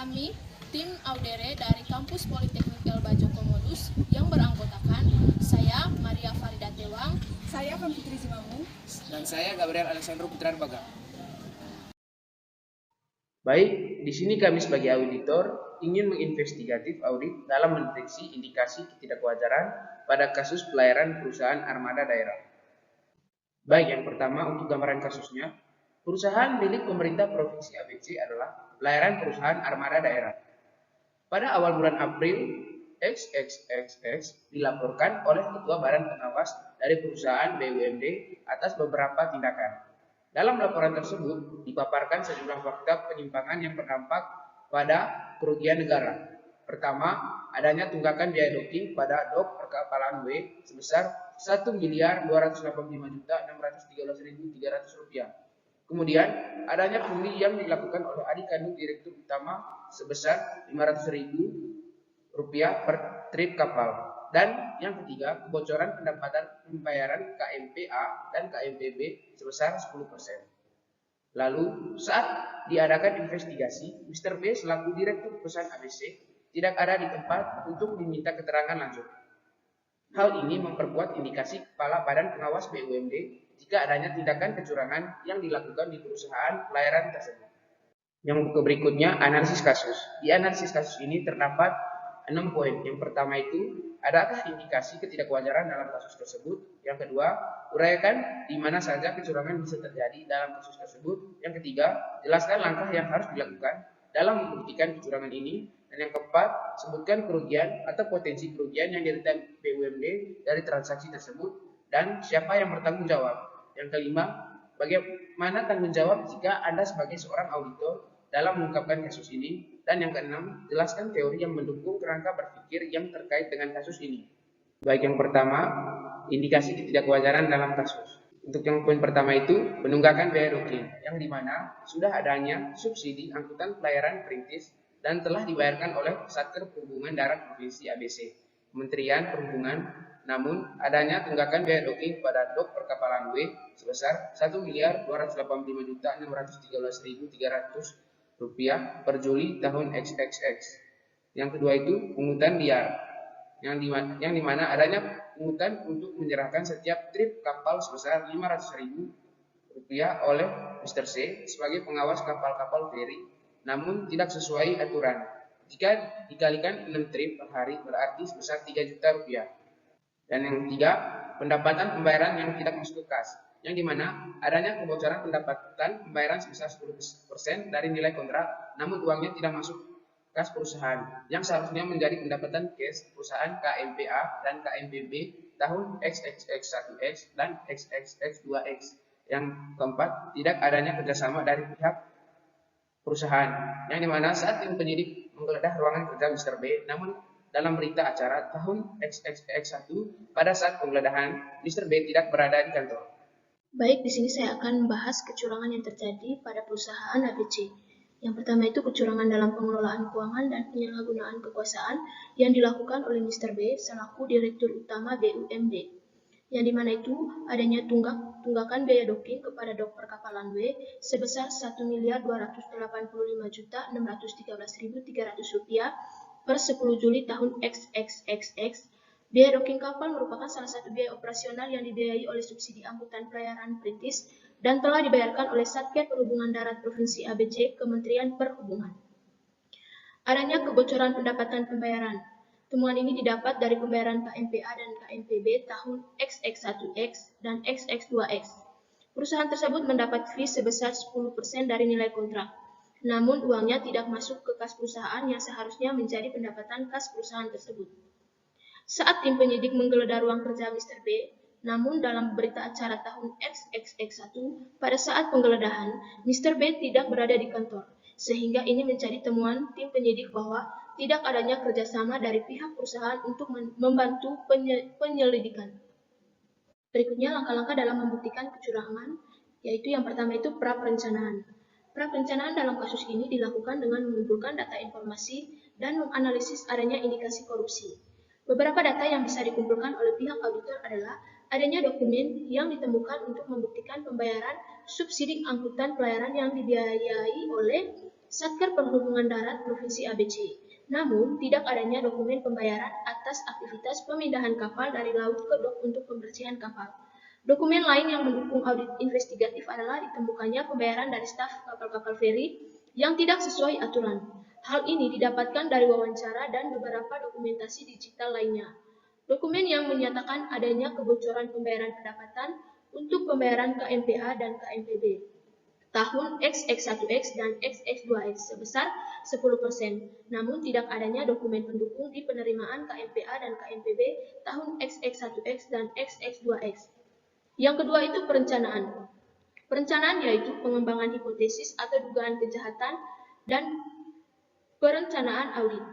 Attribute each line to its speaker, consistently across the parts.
Speaker 1: Kami, tim Audere dari Kampus Politeknik Elbajo Komodus yang beranggotakan saya Maria Farida Tewang,
Speaker 2: saya Fitri Zimamu,
Speaker 3: dan saya Gabriel Alexandro Putra Baga.
Speaker 4: Baik, di sini kami sebagai auditor ingin menginvestigatif audit dalam mendeteksi indikasi ketidakwajaran pada kasus pelayaran perusahaan armada daerah. Baik, yang pertama untuk gambaran kasusnya, perusahaan milik pemerintah Provinsi ABC adalah pelayaran perusahaan armada daerah. Pada awal bulan April, XXXX dilaporkan oleh Ketua Badan Pengawas dari perusahaan BUMD atas beberapa tindakan. Dalam laporan tersebut dipaparkan sejumlah fakta penyimpangan yang berdampak pada kerugian negara. Pertama, adanya tunggakan biaya docking pada dok perkapalan W sebesar Rp1.285.613.300. Kemudian, adanya pungli yang dilakukan oleh adik kandung Direktur Utama sebesar Rp500.000 per trip kapal. Dan yang ketiga, kebocoran pendapatan pembayaran KMPA dan KMPB sebesar 10%. Lalu, saat diadakan investigasi, Mr. B selaku Direktur Perusahaan ABC tidak ada di tempat untuk diminta keterangan lanjut. Hal ini memperkuat indikasi Kepala Badan Pengawas BUMD jika adanya tindakan kecurangan yang dilakukan di perusahaan pelayaran tersebut. Yang berikutnya, analisis kasus. Di analisis kasus ini terdapat 6 poin. Yang pertama itu, adakah indikasi ketidakwajaran dalam kasus tersebut? Yang kedua, uraikan di mana saja kecurangan bisa terjadi dalam kasus tersebut. Yang ketiga, jelaskan langkah yang harus dilakukan dalam membuktikan kecurangan ini. Dan yang keempat, sebutkan kerugian atau potensi kerugian yang diderita BUMD dari transaksi tersebut dan siapa yang bertanggung jawab. Yang kelima, bagaimana tanggung jawab jika Anda sebagai seorang auditor dalam mengungkapkan kasus ini. Dan yang keenam, jelaskan teori yang mendukung kerangka berpikir yang terkait dengan kasus ini. Baik, yang pertama, indikasi ketidakwajaran dalam kasus. Untuk yang poin pertama itu, penunggakan biaya docking, yang dimana sudah adanya subsidi angkutan pelayaran perintis dan telah dibayarkan oleh Satker Perhubungan Darat Provinsi ABC, Kementerian Perhubungan. Namun, adanya tunggakan biaya docking pada dok perkapalan W sebesar Rp1.285.613.300 per Juli tahun XXX. Yang kedua itu pungutan liar, yang dimana adanya pungutan untuk menyerahkan setiap trip kapal sebesar Rp500.000 oleh Mr. C sebagai pengawas kapal-kapal feri, namun tidak sesuai aturan. Jika dikalikan 6 trip per hari berarti sebesar Rp3 juta. Dan yang ketiga, pendapatan pembayaran yang tidak masuk ke kas, yang dimana adanya kebocoran pendapatan pembayaran sebesar 10% dari nilai kontrak, namun uangnya tidak masuk kas perusahaan, yang seharusnya menjadi pendapatan cash perusahaan KMPA dan KMPB tahun XXX1X dan XXX2X. Yang keempat, tidak adanya kerjasama dari pihak perusahaan, yang dimana saat tim penyidik menggeledah ruangan kerja Mr. B, namun dalam berita acara tahun XXX1 pada saat penggeledahan, Mr. B tidak berada di kantor.
Speaker 5: Baik, di sini saya akan membahas kecurangan yang terjadi pada perusahaan ABC. Yang pertama itu kecurangan dalam pengelolaan keuangan dan penyalahgunaan kekuasaan yang dilakukan oleh Mr. B selaku Direktur Utama BUMD. Yang dimana itu adanya tunggakan biaya docking kepada dok perkapalan W sebesar Rp1.285.613.300 per 10 Juli tahun XXXX. Biaya docking kapal merupakan salah satu biaya operasional yang dibiayai oleh subsidi angkutan pelayaran perintis dan telah dibayarkan oleh Satker Perhubungan Darat Provinsi ABC, Kementerian Perhubungan. Adanya kebocoran pendapatan pembayaran. Temuan ini didapat dari pembayaran KMPA dan KMPB tahun XX1X dan XX2X. Perusahaan tersebut mendapat fee sebesar 10% dari nilai kontrak. Namun uangnya tidak masuk ke kas perusahaan yang seharusnya menjadi pendapatan kas perusahaan tersebut. Saat tim penyidik menggeledah ruang kerja Mr. B, namun dalam berita acara tahun XXX1 pada saat penggeledahan, Mr. B tidak berada di kantor, sehingga ini menjadi temuan tim penyidik bahwa tidak adanya kerjasama dari pihak perusahaan untuk membantu penyelidikan. Berikutnya langkah-langkah dalam membuktikan kecurangan, yaitu yang pertama itu pra-perencanaan. Pra-perencanaan dalam kasus ini dilakukan dengan mengumpulkan data informasi dan menganalisis adanya indikasi korupsi. Beberapa data yang bisa dikumpulkan oleh pihak auditor adalah adanya dokumen yang ditemukan untuk membuktikan pembayaran subsidi angkutan pelayaran yang dibiayai oleh Satker Perhubungan Darat Provinsi ABC. Namun, tidak adanya dokumen pembayaran atas aktivitas pemindahan kapal dari laut ke dok untuk pembersihan kapal. Dokumen lain yang mendukung audit investigatif adalah ditemukannya pembayaran dari staf kapal-kapal feri yang tidak sesuai aturan. Hal ini didapatkan dari wawancara dan beberapa dokumentasi digital lainnya. Dokumen yang menyatakan adanya kebocoran pembayaran pendapatan untuk pembayaran KMPA dan KMPB tahun XX1X dan XX2X sebesar 10%, namun tidak adanya dokumen pendukung di penerimaan KMPA dan KMPB tahun XX1X dan XX2X. Yang kedua itu perencanaan. Perencanaan yaitu pengembangan hipotesis atau dugaan kejahatan dan perencanaan audit.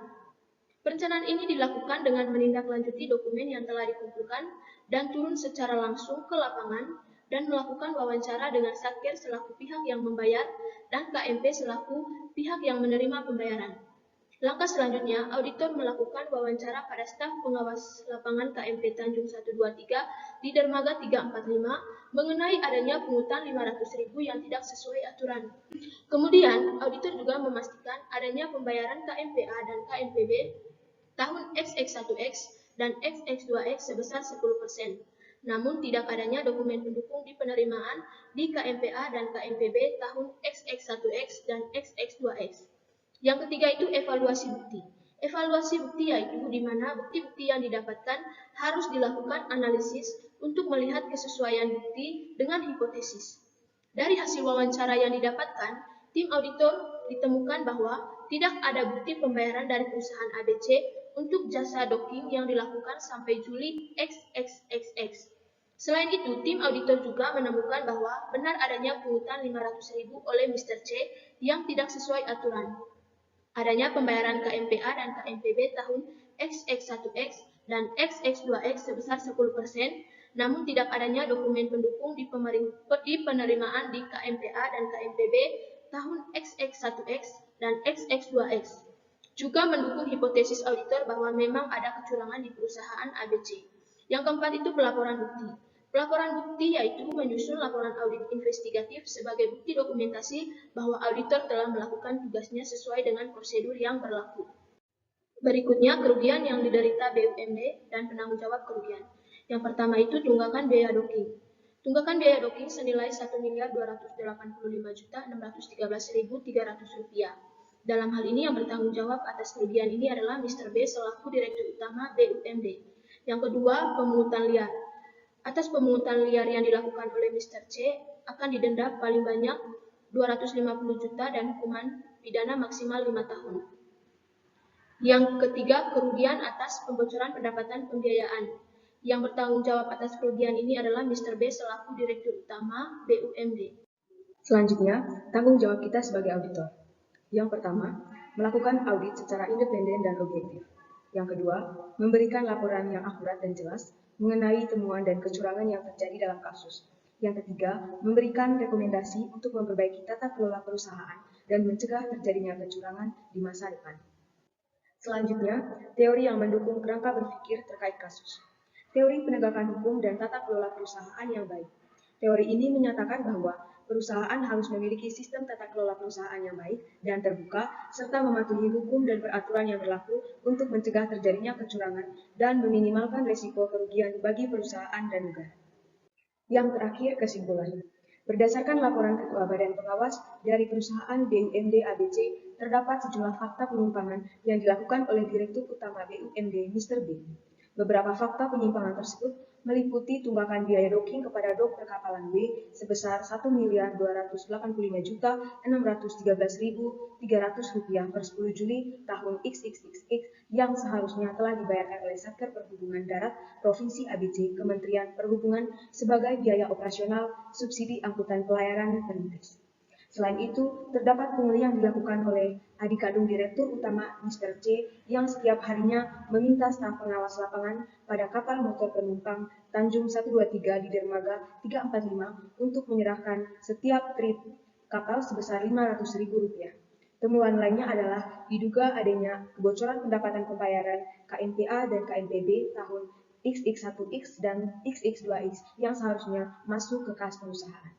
Speaker 5: Perencanaan ini dilakukan dengan menindaklanjuti dokumen yang telah dikumpulkan dan turun secara langsung ke lapangan dan melakukan wawancara dengan Satker selaku pihak yang membayar dan KMP selaku pihak yang menerima pembayaran. Langkah selanjutnya, auditor melakukan wawancara pada staf pengawas lapangan KMP Tanjung 123 di Dermaga 345 mengenai adanya pungutan 500.000 yang tidak sesuai aturan. Kemudian, auditor juga memastikan adanya pembayaran KMPA dan KMPB tahun XX1X dan XX2X sebesar 10%. Namun tidak adanya dokumen pendukung di penerimaan di KMPA dan KMPB tahun XX1X dan XX2X. Yang ketiga itu evaluasi bukti. Evaluasi bukti yaitu di mana bukti-bukti yang didapatkan harus dilakukan analisis untuk melihat kesesuaian bukti dengan hipotesis. Dari hasil wawancara yang didapatkan, tim auditor ditemukan bahwa tidak ada bukti pembayaran dari perusahaan ABC untuk jasa docking yang dilakukan sampai Juli XXXX. Selain itu, tim auditor juga menemukan bahwa benar adanya pungutan 500.000 oleh Mr. C yang tidak sesuai aturan. Adanya pembayaran KMPA dan KMPB tahun XX1X dan XX2X sebesar 10%, namun tidak adanya dokumen pendukung di penerimaan di KMPA dan KMPB tahun XX1X dan XX2X. Juga mendukung hipotesis auditor bahwa memang ada kecurangan di perusahaan ABC. Yang keempat itu pelaporan bukti. Pelaporan bukti yaitu menyusun laporan audit investigatif sebagai bukti dokumentasi bahwa auditor telah melakukan tugasnya sesuai dengan prosedur yang berlaku. Berikutnya, kerugian yang diderita BUMD dan penanggung jawab kerugian. Yang pertama itu tunggakan biaya docking. Tunggakan biaya docking senilai Rp1.285.613.300. Dalam hal ini yang bertanggung jawab atas kerugian ini adalah Mr. B selaku Direktur Utama BUMD. Yang kedua, pemungutan liar. Atas pemungutan liar yang dilakukan oleh Mr. C akan didenda paling banyak 250 juta dan hukuman pidana maksimal 5 tahun. Yang ketiga, kerugian atas pembocoran pendapatan pembiayaan. Yang bertanggung jawab atas kerugian ini adalah Mr. B selaku Direktur Utama BUMD.
Speaker 2: Selanjutnya, tanggung jawab kita sebagai auditor. Yang pertama, melakukan audit secara independen dan objektif. Yang kedua, memberikan laporan yang akurat dan jelas mengenai temuan dan kecurangan yang terjadi dalam kasus. Yang ketiga, memberikan rekomendasi untuk memperbaiki tata kelola perusahaan dan mencegah terjadinya kecurangan di masa depan. Selanjutnya, teori yang mendukung kerangka berpikir terkait kasus. Teori penegakan hukum dan tata kelola perusahaan yang baik. Teori ini menyatakan bahwa perusahaan harus memiliki sistem tata kelola perusahaan yang baik dan terbuka, serta mematuhi hukum dan peraturan yang berlaku untuk mencegah terjadinya kecurangan dan meminimalkan risiko kerugian bagi perusahaan dan negara. Yang terakhir, kesimpulan. Berdasarkan laporan Ketua Badan Pengawas dari perusahaan BUMD ABC, terdapat sejumlah fakta penyimpangan yang dilakukan oleh Direktur Utama BUMD, Mr. B. Beberapa fakta penyimpangan tersebut meliputi tunggakan biaya docking kepada dok perkapalan W sebesar Rp1.285.613.300 per 10 Juli tahun XXXX yang seharusnya telah dibayarkan oleh Satker Perhubungan Darat Provinsi ABC Kementerian Perhubungan sebagai biaya operasional subsidi angkutan pelayaran perintis. Selain itu, terdapat pungli yang dilakukan oleh adik kandung Direktur Utama Mr. C yang setiap harinya meminta staf pengawas lapangan pada kapal motor penumpang Tanjung 123 di Dermaga 345 untuk menyerahkan setiap trip kapal sebesar Rp500.000. Temuan lainnya adalah diduga adanya kebocoran pendapatan pembayaran KMPA dan KMPB tahun XX1X dan XX2X yang seharusnya masuk ke kas perusahaan.